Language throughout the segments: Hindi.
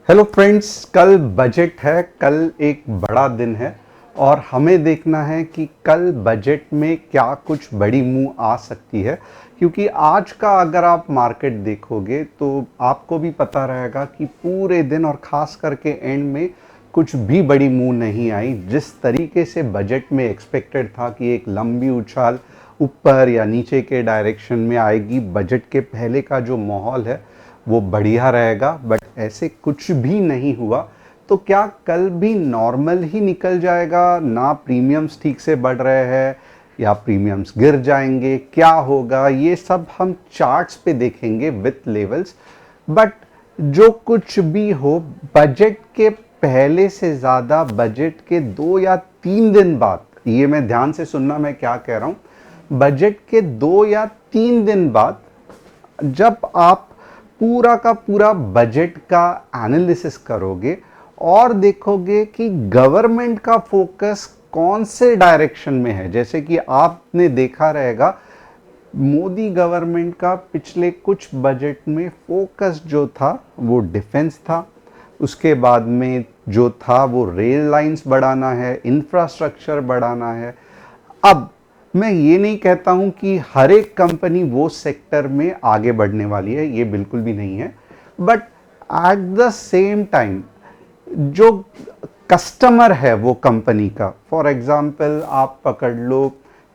हेलो फ्रेंड्स, कल बजट है। कल एक बड़ा दिन है और हमें देखना है कि कल बजट में क्या कुछ बड़ी मूव आ सकती है। क्योंकि आज का अगर आप मार्केट देखोगे तो आपको भी पता रहेगा कि पूरे दिन और ख़ास करके एंड में कुछ भी बड़ी मूव नहीं आई। जिस तरीके से बजट में एक्सपेक्टेड था कि एक लंबी उछाल ऊपर या नीचे के डायरेक्शन में आएगी, बजट के पहले का जो माहौल है वो बढ़िया रहेगा, बट ऐसे कुछ भी नहीं हुआ। तो क्या कल भी नॉर्मल ही निकल जाएगा? ना प्रीमियम्स ठीक से बढ़ रहे हैं या प्रीमियम्स गिर जाएंगे, क्या होगा, ये सब हम चार्ट्स पे देखेंगे विथ लेवल्स। बट जो कुछ भी हो, बजट के पहले से ज़्यादा बजट के 2 या 3 दिन बाद, ये मैं ध्यान से सुनना मैं क्या कह रहा हूँ, बजट के 2 या 3 दिन बाद जब आप पूरा का पूरा बजट का एनालिसिस करोगे और देखोगे कि गवर्नमेंट का फोकस कौन से डायरेक्शन में है। जैसे कि आपने देखा रहेगा मोदी गवर्नमेंट का पिछले कुछ बजट में फोकस जो था वो डिफेंस था, उसके बाद में जो था वो रेल लाइंस बढ़ाना है, इंफ्रास्ट्रक्चर बढ़ाना है। अब मैं ये नहीं कहता हूं कि हर एक कंपनी वो सेक्टर में आगे बढ़ने वाली है, ये बिल्कुल भी नहीं है। But at the same time जो कस्टमर है वो कंपनी का, फॉर एग्जांपल आप पकड़ लो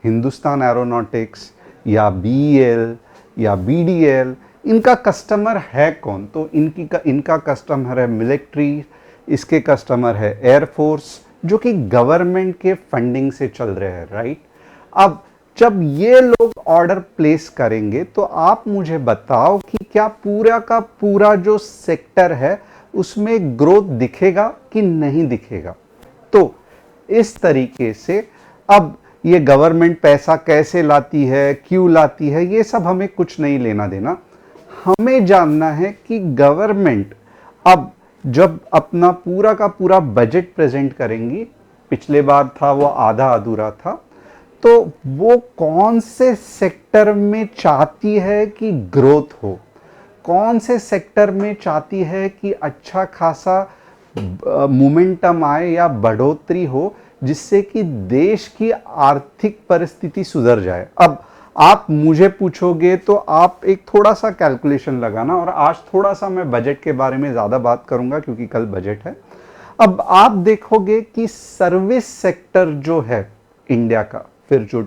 हिंदुस्तान एरोनॉटिक्स या बीईएल या बीडीएल, इनका कस्टमर है कौन? तो इनका कस्टमर है मिलिट्री, इसके कस्टमर है एयरफोर्स, जो कि गवर्नमेंट के फंडिंग से चल रहे हैं, राइट। अब जब ये लोग ऑर्डर प्लेस करेंगे तो आप मुझे बताओ कि क्या पूरा का पूरा जो सेक्टर है उसमें ग्रोथ दिखेगा कि नहीं दिखेगा। तो इस तरीके से अब ये गवर्नमेंट पैसा कैसे लाती है, क्यों लाती है, ये सब हमें कुछ नहीं लेना देना। हमें जानना है कि गवर्नमेंट अब जब अपना पूरा का पूरा बजट प्रेजेंट करेंगी, पिछले बार था वो आधा अधूरा था, तो वो कौन से सेक्टर में चाहती है कि ग्रोथ हो, कौन से सेक्टर में चाहती है कि अच्छा खासा मोमेंटम आए या बढ़ोतरी हो, जिससे कि देश की आर्थिक परिस्थिति सुधर जाए। अब आप मुझे पूछोगे तो आप एक थोड़ा सा कैलकुलेशन लगाना, और आज थोड़ा सा मैं बजट के बारे में ज़्यादा बात करूंगा क्योंकि कल बजट है। अब आप देखोगे कि सर्विस सेक्टर जो है इंडिया का, फिर जो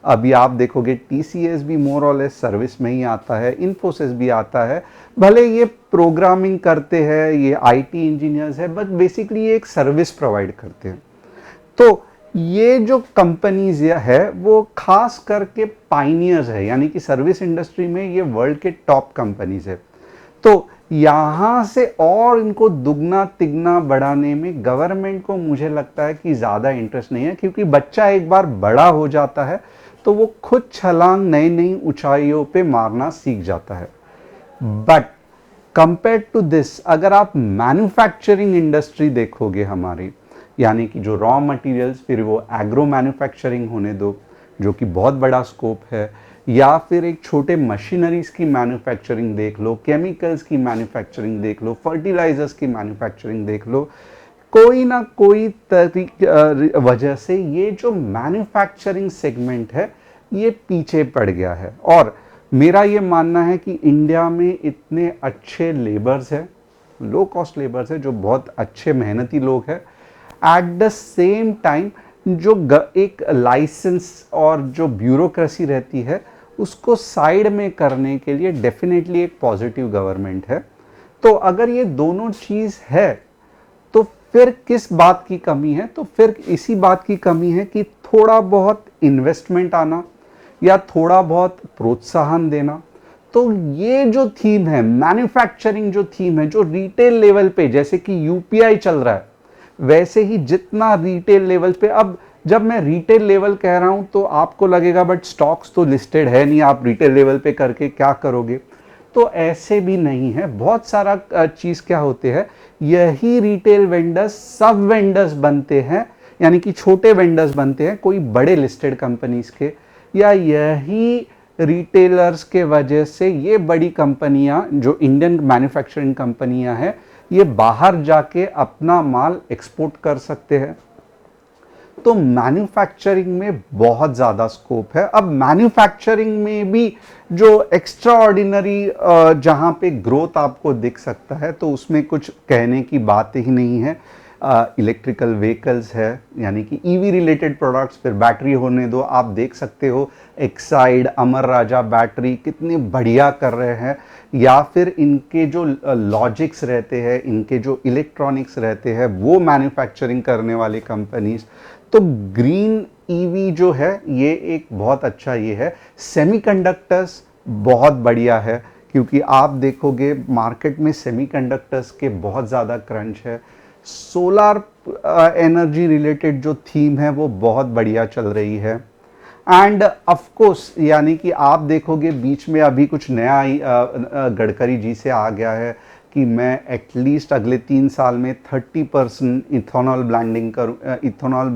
अभी आप देखोगे टीसीएस भी मोर और लेस सर्विस में ही आता है, इन्फोसिस भी आता है। भले ये प्रोग्रामिंग करते हैं, ये आईटी इंजीनियर्स है, बट बेसिकली ये एक सर्विस प्रोवाइड करते हैं। तो ये जो कंपनीज है वो खास करके पाइनियर्स है, यानी कि सर्विस इंडस्ट्री में ये वर्ल्ड के टॉप कंपनीज है। तो यहाँ से और इनको दुगना तिगना बढ़ाने में गवर्नमेंट को मुझे लगता है कि ज़्यादा इंटरेस्ट नहीं है, क्योंकि बच्चा एक बार बड़ा हो जाता है तो वो खुद छलांग नई नई ऊंचाइयों पे मारना सीख जाता है। बट कंपेयर टू दिस, अगर आप मैन्युफैक्चरिंग इंडस्ट्री देखोगे हमारी, यानी कि जो रॉ मटेरियल्स, फिर वो एग्रो मैन्युफैक्चरिंग होने दो जो कि बहुत बड़ा स्कोप है, या फिर एक छोटे मशीनरीज की मैन्युफैक्चरिंग देख लो, केमिकल्स की मैन्युफैक्चरिंग देख लो, फर्टिलाइजर्स की मैन्युफैक्चरिंग देख लो, कोई ना कोई वजह से ये जो मैन्युफैक्चरिंग सेगमेंट है ये पीछे पड़ गया है। और मेरा ये मानना है कि इंडिया में इतने अच्छे लेबर्स हैं, लो कॉस्ट लेबर्स है, जो बहुत अच्छे मेहनती लोग हैं, एट द सेम टाइम जो एक लाइसेंस और जो ब्यूरोक्रेसी रहती है उसको साइड में करने के लिए डेफिनेटली एक पॉजिटिव गवर्नमेंट है। तो अगर ये दोनों चीज़ है तो फिर किस बात की कमी है? तो फिर इसी बात की कमी है कि थोड़ा बहुत इन्वेस्टमेंट आना या थोड़ा बहुत प्रोत्साहन देना। तो ये जो थीम है मैन्युफैक्चरिंग, जो थीम है, जो रिटेल लेवल पे जैसे कि यूपीआई चल रहा है, वैसे ही जितना रिटेल लेवल पे, अब जब मैं रिटेल लेवल कह रहा हूं तो आपको लगेगा बट स्टॉक्स तो लिस्टेड है नहीं, आप रिटेल लेवल पे करके क्या करोगे? तो ऐसे भी नहीं है। बहुत सारा चीज़ क्या होते हैं, यही रिटेल वेंडर्स सब वेंडर्स बनते हैं, यानी कि छोटे वेंडर्स बनते हैं कोई बड़े लिस्टेड कंपनीज के, या यही रिटेलर्स के वजह से ये बड़ी कंपनियां जो इंडियन मैन्युफैक्चरिंग कंपनियां हैं ये बाहर जाके अपना माल एक्सपोर्ट कर सकते हैं। तो मैन्युफैक्चरिंग में बहुत ज़्यादा स्कोप है। अब मैन्युफैक्चरिंग में भी जो एक्स्ट्रा ऑर्डिनरी जहाँ पे ग्रोथ आपको दिख सकता है, तो उसमें कुछ कहने की बात ही नहीं है। इलेक्ट्रिकल व्हीकल्स है, यानी कि ईवी रिलेटेड प्रोडक्ट्स, फिर बैटरी होने दो, आप देख सकते हो एक्साइड, अमर राजा बैटरी कितने बढ़िया कर रहे हैं, या फिर इनके जो लॉजिक्स रहते हैं, इनके जो इलेक्ट्रॉनिक्स रहते हैं, वो मैन्युफैक्चरिंग करने वाली कंपनीज। तो ग्रीन ईवी जो है ये एक बहुत अच्छा ये है। सेमीकंडक्टर्स बहुत बढ़िया है, क्योंकि आप देखोगे मार्केट में सेमीकंडक्टर्स के बहुत ज़्यादा क्रंच है। सोलार एनर्जी रिलेटेड जो थीम है वो बहुत बढ़िया चल रही है। एंड ऑफ कोर्स, यानी कि आप देखोगे बीच में अभी कुछ नया गडकरी जी से आ गया है कि मैं एटलीस्ट अगले 3 साल में 30% इथेनॉल ब्लेंडिंग करूँ, इथेनॉल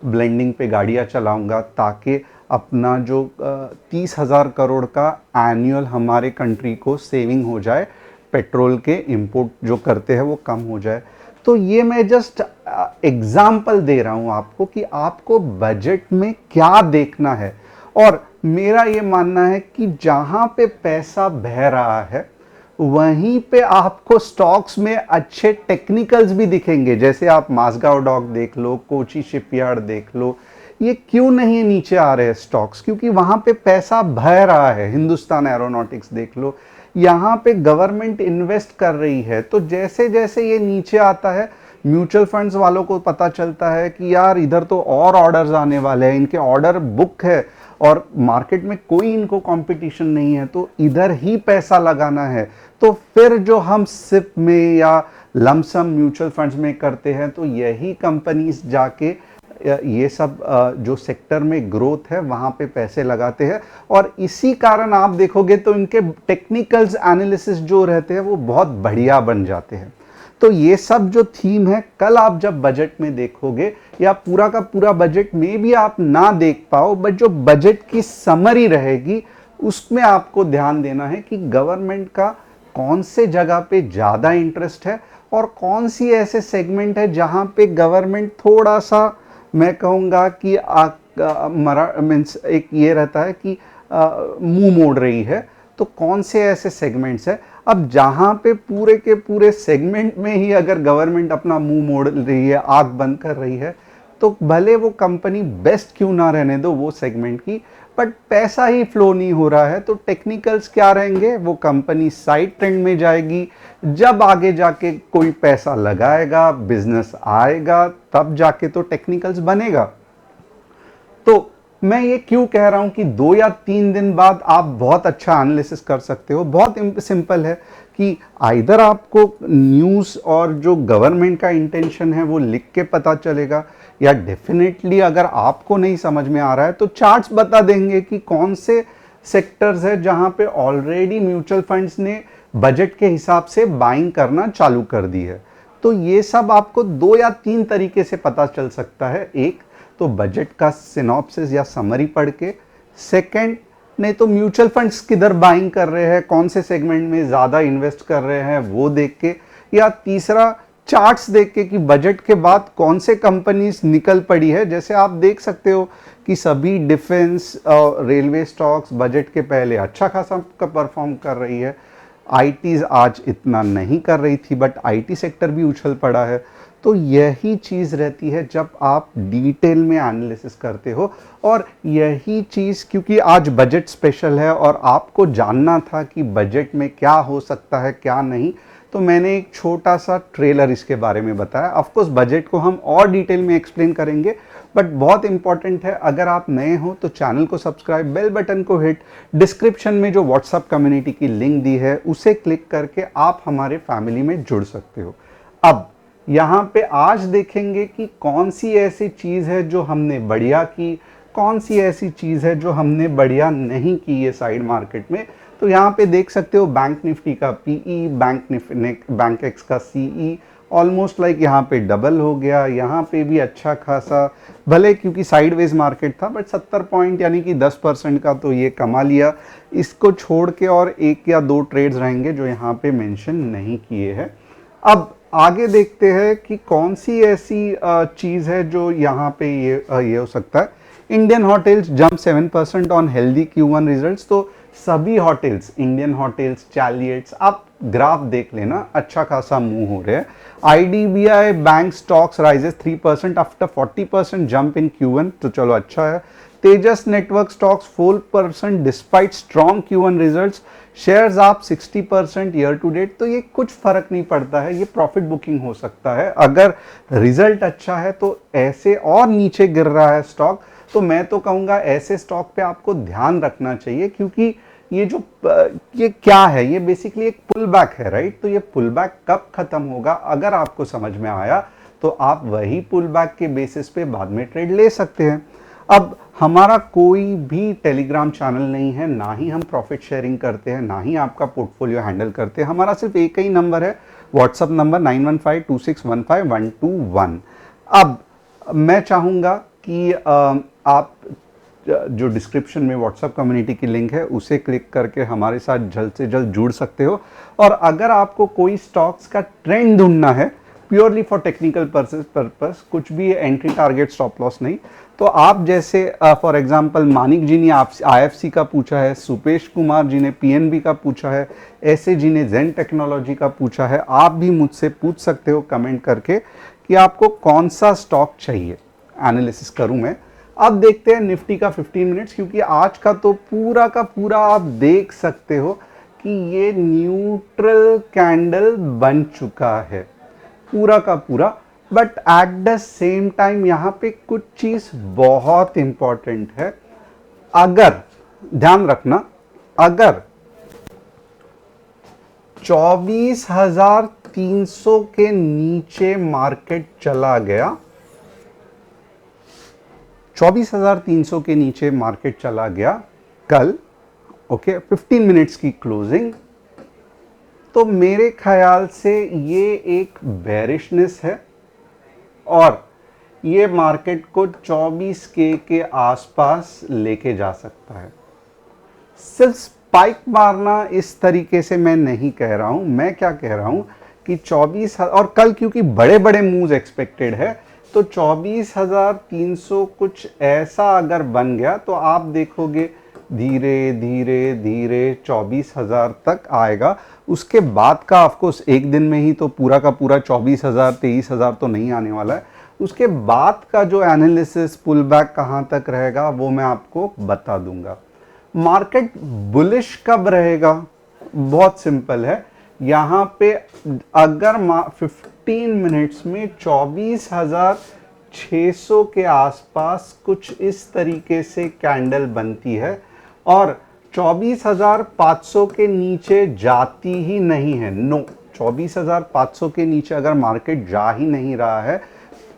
ब्लेंडिंग पे गाड़ियाँ चलाऊँगा, ताकि अपना जो 30,000 करोड़ का एनुअल हमारे कंट्री को सेविंग हो जाए, पेट्रोल के इंपोर्ट जो करते हैं वो कम हो जाए। तो ये मैं जस्ट एग्जाम्पल दे रहा हूँ आपको कि आपको बजट में क्या देखना है। और मेरा ये मानना है कि जहाँ पे पैसा बह रहा है वहीं पे आपको स्टॉक्स में अच्छे टेक्निकल्स भी दिखेंगे। जैसे आप माजगांव डॉक देख लो, कोची शिपयार्ड देख लो, ये क्यों नहीं नीचे आ रहे हैं स्टॉक्स? क्योंकि वहां पे पैसा बह रहा है। हिंदुस्तान एरोनॉटिक्स देख लो, यहाँ पे गवर्नमेंट इन्वेस्ट कर रही है। तो जैसे जैसे ये नीचे आता है, म्यूचुअल फंड्स वालों को पता चलता है कि यार इधर तो और ऑर्डर्स आने वाले हैं, इनके ऑर्डर बुक है और मार्केट में कोई इनको कंपटीशन नहीं है, तो इधर ही पैसा लगाना है। तो फिर जो हम सिप में या लमसम म्यूचुअल फंड्स में करते हैं, तो यही कंपनीज जाके ये सब जो सेक्टर में ग्रोथ है वहां पे पैसे लगाते हैं। और इसी कारण आप देखोगे तो इनके टेक्निकल्स एनालिसिस जो रहते हैं वो बहुत बढ़िया बन जाते हैं। तो ये सब जो थीम है, कल आप जब बजट में देखोगे, या पूरा का पूरा बजट में भी आप ना देख पाओ, बट जो बजट की समरी रहेगी उसमें आपको ध्यान देना है कि गवर्नमेंट का कौन से जगह पे ज़्यादा इंटरेस्ट है और कौन सी ऐसे सेगमेंट है जहां पे गवर्नमेंट थोड़ा सा, मैं कहूँगा कि मीन्स एक ये रहता है कि मुंह मोड़ रही है। तो कौन से ऐसे सेगमेंट्स है, अब जहाँ पे पूरे के पूरे सेगमेंट में ही अगर गवर्नमेंट अपना मुंह मोड़ रही है, आंख बंद कर रही है, तो भले वो कंपनी बेस्ट क्यों ना रहने दो वो सेगमेंट की, बट पैसा ही फ्लो नहीं हो रहा है, तो टेक्निकल्स क्या रहेंगे, वो कंपनी साइड ट्रेंड में जाएगी। जब आगे जाके कोई पैसा लगाएगा, बिजनेस आएगा, तब जाके तो टेक्निकल्स बनेगा। तो मैं ये क्यों कह रहा हूं कि 2 या 3 दिन बाद आप बहुत अच्छा एनालिसिस कर सकते हो। बहुत सिंपल है कि आइदर आपको न्यूज़ और जो गवर्नमेंट का इंटेंशन है वो लिख के पता चलेगा, या डेफिनेटली अगर आपको नहीं समझ में आ रहा है तो चार्ट्स बता देंगे कि कौन से सेक्टर्स है जहां पे ऑलरेडी म्यूचुअल फंड्स ने बजट के हिसाब से बाइंग करना चालू कर दी है। तो ये सब आपको 2 या 3 तरीके से पता चल सकता है। एक तो बजट का सिनॉप्सिस या समरी पढ़ के, सेकंड नहीं तो म्यूचुअल फंड्स किधर बाइंग कर रहे हैं, कौन से सेगमेंट में ज़्यादा इन्वेस्ट कर रहे हैं वो देख के, या तीसरा चार्ट्स देख के कि बजट के बाद कौन से कंपनीज निकल पड़ी है। जैसे आप देख सकते हो कि सभी डिफेंस और रेलवे स्टॉक्स बजट के पहले अच्छा खासा परफॉर्म कर रही है। आईटीज आज इतना नहीं कर रही थी, बट आईटी सेक्टर भी उछल पड़ा है। तो यही चीज़ रहती है जब आप डिटेल में एनालिसिस करते हो। और यही चीज़, क्योंकि आज बजट स्पेशल है और आपको जानना था कि बजट में क्या हो सकता है क्या नहीं, तो मैंने एक छोटा सा ट्रेलर इसके बारे में बताया। ऑफ कोर्स बजट को हम और डिटेल में एक्सप्लेन करेंगे, बट बहुत इंपॉर्टेंट है, अगर आप नए हो तो चैनल को सब्सक्राइब, बेल बटन को हिट, डिस्क्रिप्शन में जो व्हाट्सएप कम्युनिटी की लिंक दी है उसे क्लिक करके आप हमारे फैमिली में जुड़ सकते हो। अब यहाँ पे आज देखेंगे कि कौन सी ऐसी चीज़ है जो हमने बढ़िया की, कौन सी ऐसी चीज़ है जो हमने बढ़िया नहीं की है साइड मार्केट में। तो यहाँ पे देख सकते हो बैंक निफ्टी का पीई, बैंक एक्स का सीई ऑलमोस्ट लाइक यहाँ पे डबल हो गया। यहाँ पे भी अच्छा खासा, भले क्योंकि साइडवेज मार्केट था, बट 70 पॉइंट यानी कि 10% का तो ये कमा लिया। इसको छोड़ के और 1 या 2 ट्रेड्स रहेंगे जो यहाँ पे मेंशन नहीं किए हैं। अब आगे देखते हैं कि कौन सी ऐसी चीज़ है जो यहाँ पे ये हो सकता है। Indian hotels jump 7% on healthy Q1 results. तो सभी होटल्स, इंडियन होटल्स, चैलियट्स, आप ग्राफ देख लेना, अच्छा खासा मूव हो रहे हैं। IDBI bank stocks rises 3% after 40% jump in Q1, तो चलो अच्छा है। Tejas network stocks 4% despite strong Q1 results, shares up 60% year to date. तो ये कुछ फर्क नहीं पड़ता है, ये प्रॉफिट बुकिंग हो सकता है। अगर रिजल्ट अच्छा है तो ऐसे और नीचे गिर रहा है स्टॉक, तो मैं तो कहूंगा ऐसे स्टॉक पे आपको ध्यान रखना चाहिए, क्योंकि ये क्या है, ये बेसिकली एक पुल बैक है, राइट। तो ये पुल बैक कब खत्म होगा, अगर आपको समझ में आया तो आप वही पुल बैक के बेसिस पे बाद में ट्रेड ले सकते हैं। अब हमारा कोई भी टेलीग्राम चैनल नहीं है, ना ही हम प्रॉफिट शेयरिंग करते हैं, ना ही आपका पोर्टफोलियो हैंडल करते हैं। हमारा सिर्फ एक ही नंबर है, व्हाट्सएप नंबर 9152615121। अब मैं चाहूँगा कि आप जो डिस्क्रिप्शन में व्हाट्सएप कम्युनिटी की लिंक है उसे क्लिक करके हमारे साथ जल्द से जल्द जुड़ सकते हो। और अगर आपको कोई स्टॉक्स का ट्रेंड ढूंढना है, प्योरली फॉर टेक्निकल पर्पस, कुछ भी एंट्री टारगेट स्टॉप लॉस नहीं, तो आप जैसे फॉर एग्जांपल मानिक जी ने IFC का पूछा है, सुपेश कुमार जी ने PNB का पूछा है, ऐसे जी ने जेन टेक्नोलॉजी का पूछा है, आप भी मुझसे पूछ सकते हो कमेंट करके कि आपको कौन सा स्टॉक चाहिए, एनालिसिस करूं मैं। अब देखते हैं निफ्टी का 15 मिनट्स, क्योंकि आज का तो पूरा का पूरा आप देख सकते हो कि ये न्यूट्रल कैंडल बन चुका है पूरा का पूरा। But at the same time यहां पे कुछ चीज बहुत इंपॉर्टेंट है, अगर ध्यान रखना, अगर 24,300 के नीचे मार्केट चला गया, 24,300 के नीचे मार्केट चला गया कल, ओके, 15 मिनट्स की क्लोजिंग, तो मेरे ख्याल से ये एक बेरिशनेस है और ये मार्केट को 24K के आसपास लेके जा सकता है। सिर्फ स्पाइक मारना इस तरीके से मैं नहीं कह रहा हूं, मैं क्या कह रहा हूं कि 24, और कल क्योंकि बड़े बड़े मूव्स एक्सपेक्टेड है, तो 24,300 कुछ ऐसा अगर बन गया तो आप देखोगे धीरे धीरे धीरे 24,000 तक आएगा। उसके बाद का ऑफकोर्स एक दिन में ही तो पूरा का पूरा 24,000 23,000 तो नहीं आने वाला है। उसके बाद का जो एनालिसिस पुल बैक कहां तक रहेगा वो मैं आपको बता दूंगा। मार्केट बुलिश कब रहेगा, बहुत सिंपल है, यहां पे अगर 15 मिनट्स में 24,600 के आसपास कुछ इस तरीके से कैंडल बनती है और 24,500 के नीचे जाती ही नहीं है, नो, 24,500 के नीचे अगर मार्केट जा ही नहीं रहा है,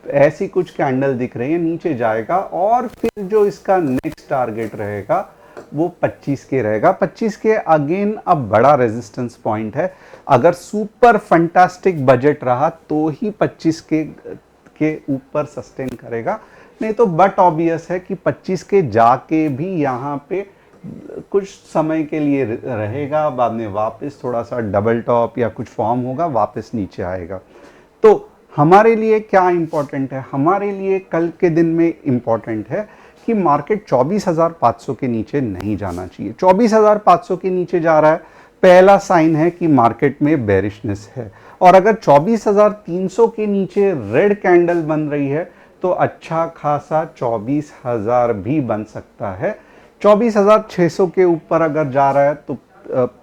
ऐसी कुछ कैंडल दिख रही है, नीचे जाएगा और फिर जो इसका नेक्स्ट टारगेट रहेगा वो 25K रहेगा। 25K अगेन अब बड़ा रेजिस्टेंस पॉइंट है, अगर सुपर फंटास्टिक बजट रहा तो ही 25K के ऊपर सस्टेन करेगा, नहीं तो बट ऑब्वियस है कि 25K जाके भी यहाँ पे कुछ समय के लिए रहेगा, बाद में वापस थोड़ा सा डबल टॉप या कुछ फॉर्म होगा, वापस नीचे आएगा। तो हमारे लिए क्या इंपॉर्टेंट है, हमारे लिए कल के दिन में इंपॉर्टेंट है कि मार्केट 24,500 के नीचे नहीं जाना चाहिए। 24,500 के नीचे जा रहा है, पहला साइन है कि मार्केट में बेरिशनेस है, और अगर 24,300 के नीचे रेड कैंडल बन रही है तो अच्छा खासा 24,000 भी बन सकता है। 24,600 के ऊपर अगर जा रहा है तो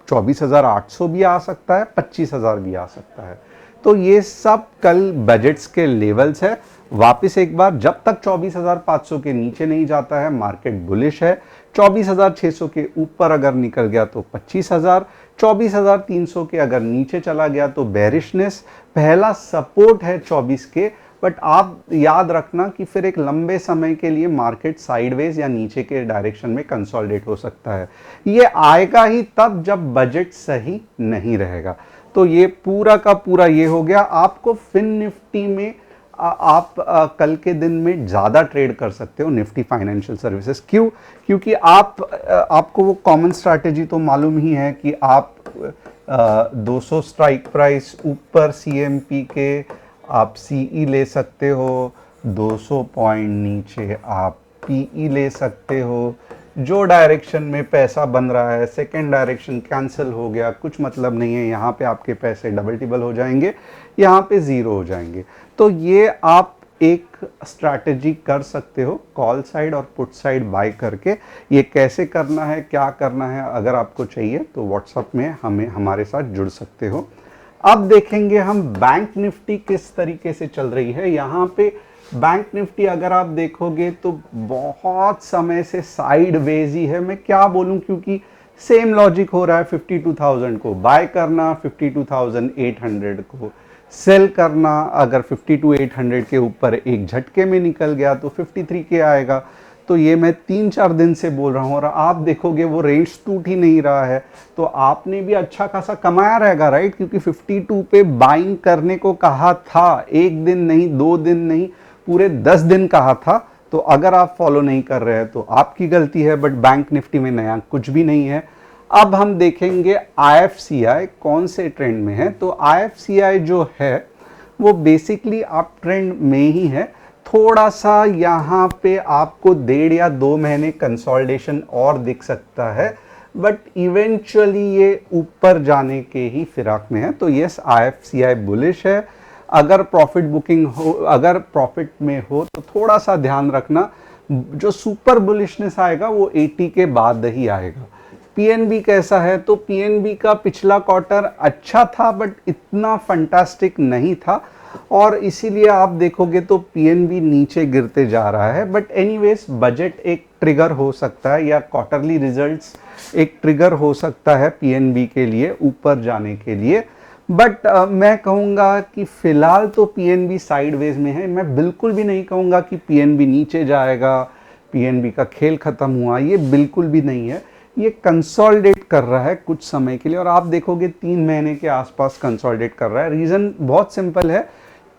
24,800 भी आ सकता है, 25,000 भी आ सकता है। तो ये सब कल बजट्स के लेवल्स है। वापस एक बार, जब तक 24,500 के नीचे नहीं जाता है मार्केट बुलिश है, 24,600 के ऊपर अगर निकल गया तो 25,000, 24,300 के अगर नीचे चला गया तो बेरिशनेस, पहला सपोर्ट है 24K। बट आप याद रखना कि फिर एक लंबे समय के लिए मार्केट साइडवेज या नीचे के डायरेक्शन में कंसोलिडेट हो सकता है। ये आएगा ही तब जब बजट सही नहीं रहेगा। तो ये पूरा का पूरा ये हो गया। आपको फिन निफ्टी में आप कल के दिन में ज़्यादा ट्रेड कर सकते हो निफ्टी फाइनेंशियल सर्विसेज। क्यों? क्योंकि आपको वो कॉमन स्ट्रैटेजी तो मालूम ही है कि आप 200 स्ट्राइक प्राइस ऊपर सीएमपी के आप सीई ले सकते हो, 200 पॉइंट नीचे आप पीई ले सकते हो। जो डायरेक्शन में पैसा बन रहा है, सेकेंड डायरेक्शन कैंसिल हो गया, कुछ मतलब नहीं है, यहाँ पे आपके पैसे डबल टिबल हो जाएंगे, यहाँ पे ज़ीरो हो जाएंगे। तो ये आप एक स्ट्रैटेजी कर सकते हो कॉल साइड और पुट साइड बाय करके। ये कैसे करना है, क्या करना है, अगर आपको चाहिए तो व्हाट्सएप में हमारे साथ जुड़ सकते हो। अब देखेंगे हम बैंक निफ्टी किस तरीके से चल रही है। यहाँ पे बैंक निफ्टी अगर आप देखोगे तो बहुत समय से साइडवेज ही है। मैं क्या बोलूं, क्योंकि सेम लॉजिक हो रहा है। 52,000 को बाय करना, 52,800 को सेल करना। अगर 52,800 के ऊपर एक झटके में निकल गया तो 53 के आएगा। तो ये मैं 3-4 दिन से बोल रहा हूँ और आप देखोगे वो रेंज टूट ही नहीं रहा है। तो आपने भी अच्छा खासा कमाया रहेगा, राइट? क्योंकि 52 पे बाइंग करने को कहा था, एक दिन नहीं, 2 दिन नहीं, पूरे 10 दिन कहा था। तो अगर आप फॉलो नहीं कर रहे हैं तो आपकी गलती है। बट बैंक निफ्टी में नया कुछ भी नहीं है। अब हम देखेंगे IFCI कौन से ट्रेंड में है। तो IFCI जो है वो बेसिकली अप ट्रेंड में ही है। थोड़ा सा यहाँ पे आपको 1.5 या 2 महीने कंसोलिडेशन और दिख सकता है, बट इवेंचुअली ये ऊपर जाने के ही फिराक में है। तो यस, IFCI बुलिश है। अगर प्रॉफिट बुकिंग हो, अगर प्रॉफिट में हो तो थोड़ा सा ध्यान रखना, जो सुपर बुलिशनेस आएगा वो 80 के बाद ही आएगा। पीएनबी कैसा है? तो पीएनबी का पिछला क्वार्टर अच्छा था बट इतना फंटास्टिक नहीं था और इसीलिए आप देखोगे तो पीएनबी नीचे गिरते जा रहा है। बट एनीवेज, बजट एक ट्रिगर हो सकता है या क्वार्टरली रिजल्ट्स एक ट्रिगर हो सकता है पीएनबी के लिए ऊपर जाने के लिए। बट मैं कहूँगा कि फिलहाल तो पीएनबी साइडवेज में है। मैं बिल्कुल भी नहीं कहूँगा कि पीएनबी नीचे जाएगा, पीएनबी का खेल खत्म हुआ, ये बिल्कुल भी नहीं है। ये कंसोलिडेट कर रहा है कुछ समय के लिए और आप देखोगे 3 महीने के आसपास कंसोलिडेट कर रहा है। रीज़न बहुत सिंपल है,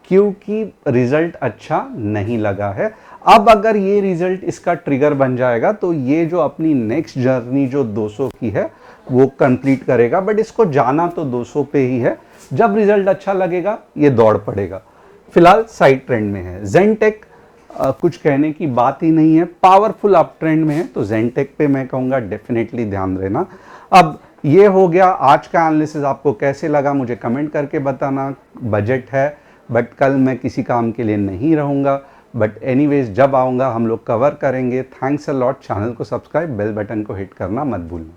क्योंकि रिजल्ट अच्छा नहीं लगा है। अब अगर ये रिजल्ट इसका ट्रिगर बन जाएगा तो ये जो अपनी नेक्स्ट जर्नी जो 200 की है वो कंप्लीट करेगा। बट इसको जाना तो 200 पे ही है। जब रिजल्ट अच्छा लगेगा ये दौड़ पड़ेगा। फिलहाल साइड ट्रेंड में है। जेनटेक कुछ कहने की बात ही नहीं है, पावरफुल अप ट्रेंड में है। तो जेनटेक पे मैं कहूँगा डेफिनेटली ध्यान देना। अब ये हो गया आज का एनालिसिस। आपको कैसे लगा मुझे कमेंट करके बताना। बजट है बट कल मैं किसी काम के लिए नहीं रहूँगा, बट एनीवेज जब आऊँगा हम लोग कवर करेंगे। Thanks a lot. चैनल को सब्सक्राइब, बेल बटन को हिट करना मत भूलना।